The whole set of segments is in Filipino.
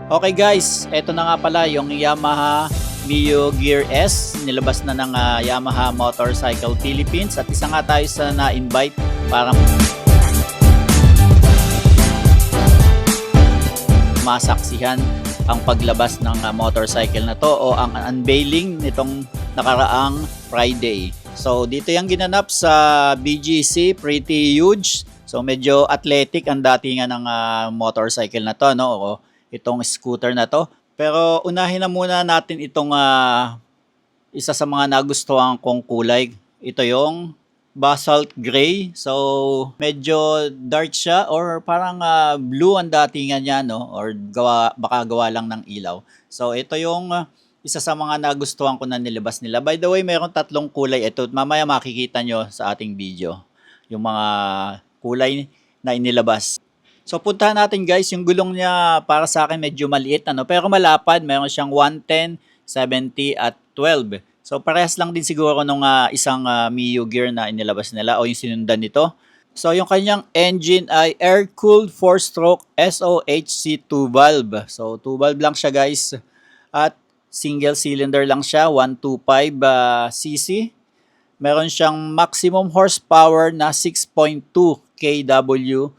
Okay guys, eto na nga pala yung Yamaha Mio Gear S. Nilabas na ng Yamaha Motorcycle Philippines at isa nga tayo sa na-invite para masaksihan ang paglabas ng motorcycle na to o ang unveiling nitong nakaraang Friday. So dito yung ginanap sa BGC, Pretty Huge. So medyo athletic ang datingan ng motorcycle na to, no? O itong scooter na to. Pero unahin na muna natin itong isa sa mga nagustuhan kong kulay. Ito yung basalt gray. So medyo dark siya or parang blue ang datingan niya, no? Or baka gawa lang ng ilaw. So ito yung isa sa mga nagustuhan ko na nilabas nila. By the way, mayroong tatlong kulay ito. Mamaya makikita nyo sa ating video yung mga kulay na inilabas. So puntahan natin guys, yung gulong niya para sa akin medyo maliit pero malapad. Meron siyang 110, 70 at 12. So parehas lang din siguro nung isang Mio Gear na inilabas nila o yung sinundan nito. So yung kanyang engine ay air-cooled 4-stroke SOHC 2 valve. So 2 valve lang siya guys. At single cylinder lang siya, 125 cc. Meron siyang maximum horsepower na 6.2 kW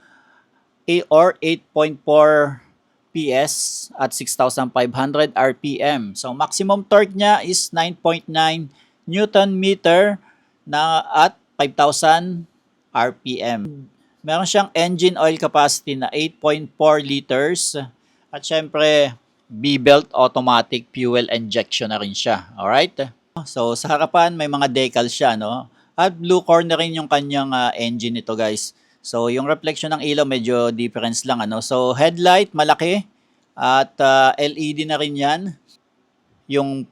or 8.4 PS at 6,500 RPM. So maximum torque niya is 9.9 Newton meter na at 5,000 RPM. Meron siyang engine oil capacity na 8.4 liters at syempre B-belt automatic fuel injection na rin siya. Alright? So sa harapan may mga decals siya, no? At blue core na rin yung kanyang engine nito guys. So yung reflection ng ilaw medyo difference lang So headlight malaki at LED na rin 'yan. Yung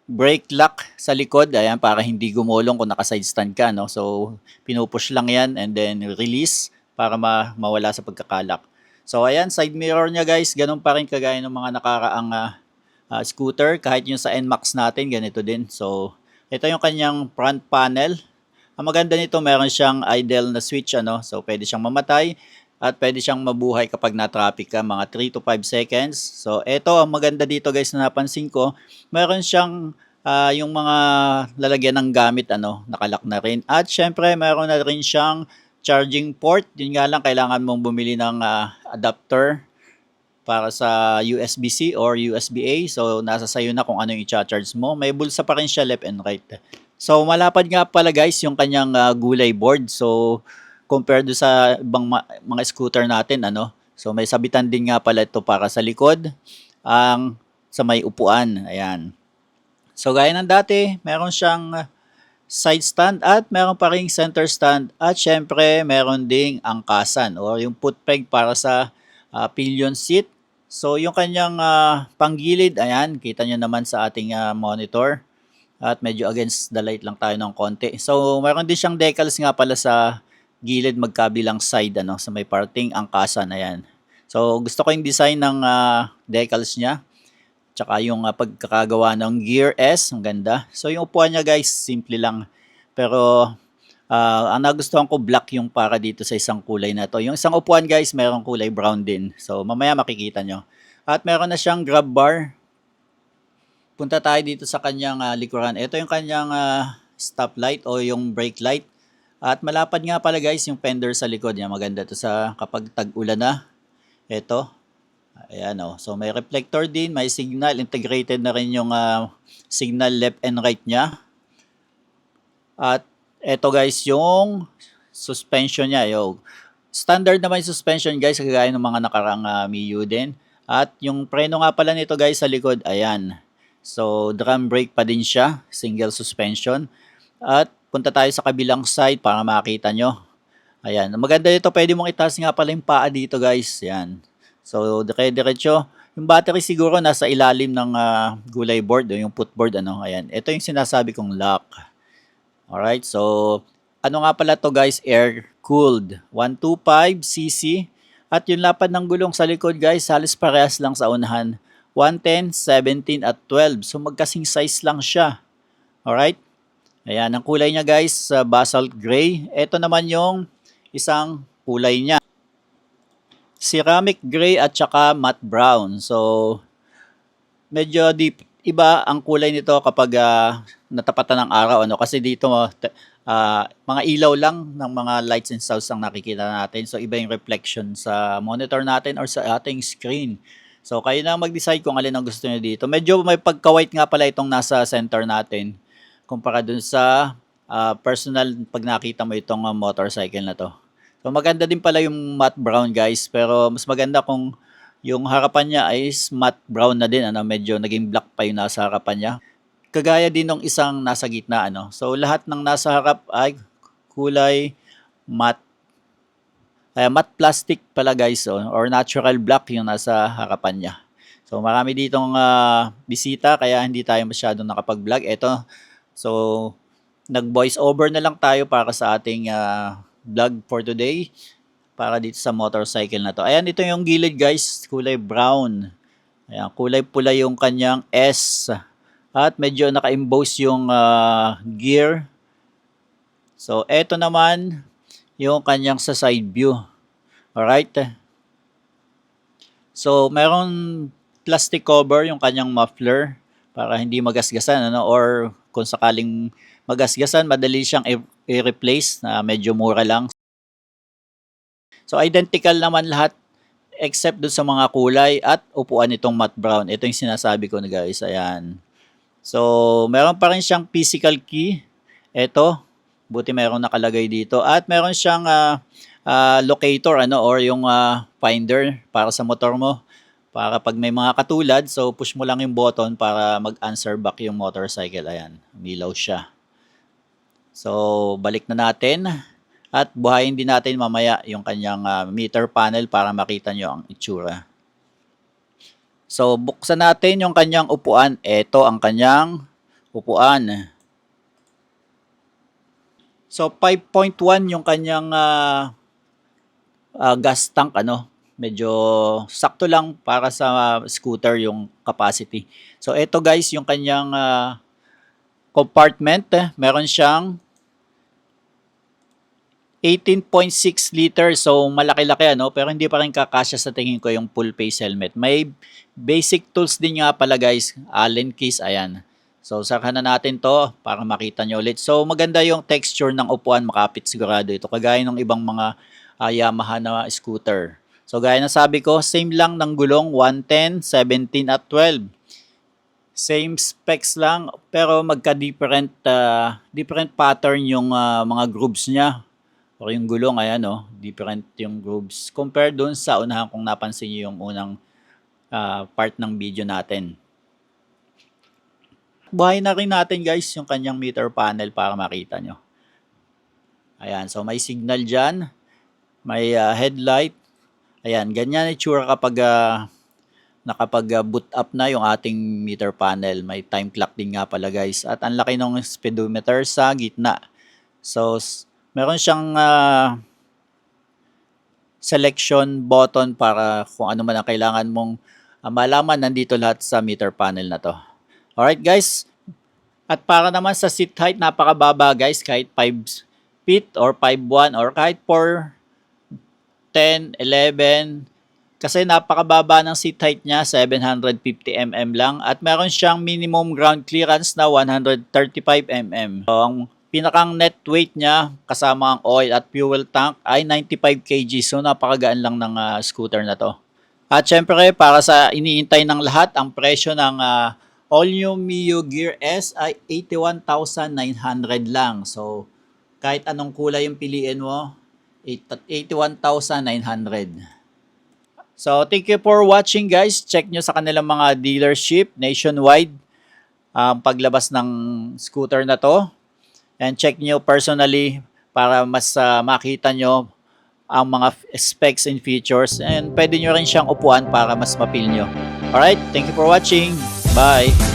brake lock sa likod, ayan para hindi gumulong kung naka-side stand ka, no. So pinupush lang 'yan and then release para mawala sa pagkakalak. So ayan, side mirror niya guys, ganun pa rin kagaya ng mga nakaraang scooter, kahit yung sa NMAX natin ganito din. So ito yung kanyang front panel. Ang maganda nito, meron siyang idle na switch, so pwede siyang mamatay at pwede siyang mabuhay kapag na-traffic ka, mga 3 to 5 seconds. So ito, ang maganda dito guys na napansin ko, meron siyang yung mga lalagyan ng gamit, nakalock na rin. At syempre, meron na rin siyang charging port. Yun nga lang, kailangan mong bumili ng adapter para sa USB-C or USB-A. So nasa sayo na kung ano yung i-charge mo. May bulsa pa rin siya left and right. So malapad nga pala guys yung kanyang gulay board. So compared sa ibang mga scooter natin, So may sabitan din nga pala ito para sa likod, ang sa may upuan. Ayan. So gaya ng dati, meron siyang side stand at meron pa ring center stand at syempre meron ding angkasan o yung foot peg para sa pillion seat. So yung kanyang panggilid, ayan, kita nyo naman sa ating monitor. At medyo against the light lang tayo ng konti. So, mayroon din siyang decals nga pala sa gilid magkabilang side, sa may parting angkasan, ayan. So, gusto ko yung design ng decals niya. Tsaka yung pagkakagawa ng Gear S, ang ganda. So, yung upuan niya guys, simple lang. Pero, ang nagustuhan ko, black yung para dito sa isang kulay na to. Yung isang upuan guys, mayroong kulay brown din. So, mamaya makikita nyo. At meron na siyang grab bar. Punta tayo dito sa kanyang likuran. Ito yung kanyang stoplight o yung brake light. At malapad nga pala guys yung fender sa likod niya. Maganda to sa kapag tag-ulan na. Ito. Ayan o. So may reflector din, may signal. Integrated na rin yung signal left and right niya. At ito guys yung suspension niya. Standard naman yung suspension guys, kagaya ng mga nakarang Mio din. At yung preno nga pala nito guys sa likod, ayan. So, drum brake pa din siya, single suspension. At punta tayo sa kabilang side para makita nyo. Ayan, maganda dito, pwede mong itaas nga pala yung paa dito guys. Ayan. So, dire-diretso. Yung battery siguro nasa ilalim ng gulay board, o yung footboard. Ayan, ito yung sinasabi kong lock. Alright, so, ano nga pala to guys, air-cooled. 125 cc. At yung lapad ng gulong sa likod guys, halos parehas lang sa unahan. 110, 17 at 12. So magkasing size lang siya. Alright? Ayan, ang kulay niya guys, basalt gray. Ito naman yung isang kulay niya. ceramic gray at saka matte brown. So, medyo deep iba ang kulay nito kapag natapatan ng araw ano kasi dito mga ilaw lang ng mga lights and sounds ang nakikita natin. So iba yung reflection sa monitor natin or sa ating screen. So kayo na mag-decide kung alin ang gusto niyo dito. Medyo may pagka-white nga pala itong nasa center natin kumpara dun sa personal pag nakita mo itong motorcycle na to. So maganda din pala yung matte brown guys, pero mas maganda kung yung harapan niya ay matte brown na din, ano, medyo naging black pa yung nasa harapan niya. Kagaya din ng isang nasa gitna, ano. So lahat ng nasa harap ay kulay matte. Matte plastic pala guys, oh, or natural black yung nasa harapan niya. So marami ditong bisita kaya hindi tayo masyadong nakapag-vlog. Ito, so nag-voice over na lang tayo para sa ating vlog for today. Para dito sa motorcycle na to. Ayan, ito yung gilid guys, kulay brown. Ayan, kulay pula yung kanyang S. At medyo naka-emboss yung gear. So, eto naman yung kanyang sa side view. Alright. So, meron plastic cover yung kanyang muffler para hindi magasgasan, ano, or kung sakaling magasgasan, madali siyang i-replace na medyo mura lang. So, identical naman lahat except doon sa mga kulay at upuan nitong matte brown. Ito yung sinasabi ko na guys. Ayan. So, meron pa rin siyang physical key. Ito. Buti meron nakalagay dito. At meron siyang locator ano, or yung finder para sa motor mo. Para pag may mga katulad, so push mo lang yung button para mag-answer back yung motorcycle. Ayan. Umilaw siya. So, balik na natin. At buhayin din natin mamaya yung kanyang meter panel para makita nyo ang itsura. So, buksan natin yung kanyang upuan. Ito ang kanyang upuan. So, 5.1 yung kanyang gas tank. Ano? Medyo sakto lang para sa scooter yung capacity. So, ito guys yung kanyang compartment. Meron siyang 18.6 liters, so malaki-laki ano, pero hindi pa rin kakasya sa tingin ko yung full face helmet. May basic tools din nga pala guys, Allen keys, ayan. So sarahan na natin to para makita nyo ulit. So maganda yung texture ng upuan, makapit sigurado ito. Kagaya ng ibang mga Yamaha na scooter. So gaya na sabi ko, same lang ng gulong, 110, 17 at 12. Same specs lang, pero magka-different different pattern yung mga grooves niya. O yung gulong, ayan o, different yung grooves. Compare dun sa unahan kung napansin nyo yung unang part ng video natin. Buhayin na rin natin guys yung kanyang meter panel para makita nyo. Ayan, so may signal dyan. May headlight. Ayan, ganyan itsura kapag nakapag-boot up na yung ating meter panel. May time clock din nga pala guys. At ang laki ng speedometer sa gitna. So, meron siyang selection button para kung ano man ang kailangan mong malaman, nandito lahat sa meter panel na to. Alright guys, at para naman sa seat height, napakababa guys, kahit 5 feet or 5'1" or kahit 4, 10, 11, kasi napakababa ng seat height niya, 750 mm lang, at meron siyang minimum ground clearance na 135 mm. So, ang pinakang net weight niya kasama ang oil at fuel tank ay 95 kg. So napakagaan lang ng scooter na to. At syempre para sa iniintay ng lahat, ang presyo ng all new Mio Gear S ay 81,900 lang. So kahit anong kulay yung piliin mo, 81,900. So thank you for watching guys. Check nyo sa kanilang mga dealership nationwide paglabas ng scooter na to. And check nyo personally para mas makita nyo ang mga specs and features. And pwede nyo rin siyang upuan para mas mapil nyo. Alright, thank you for watching. Bye!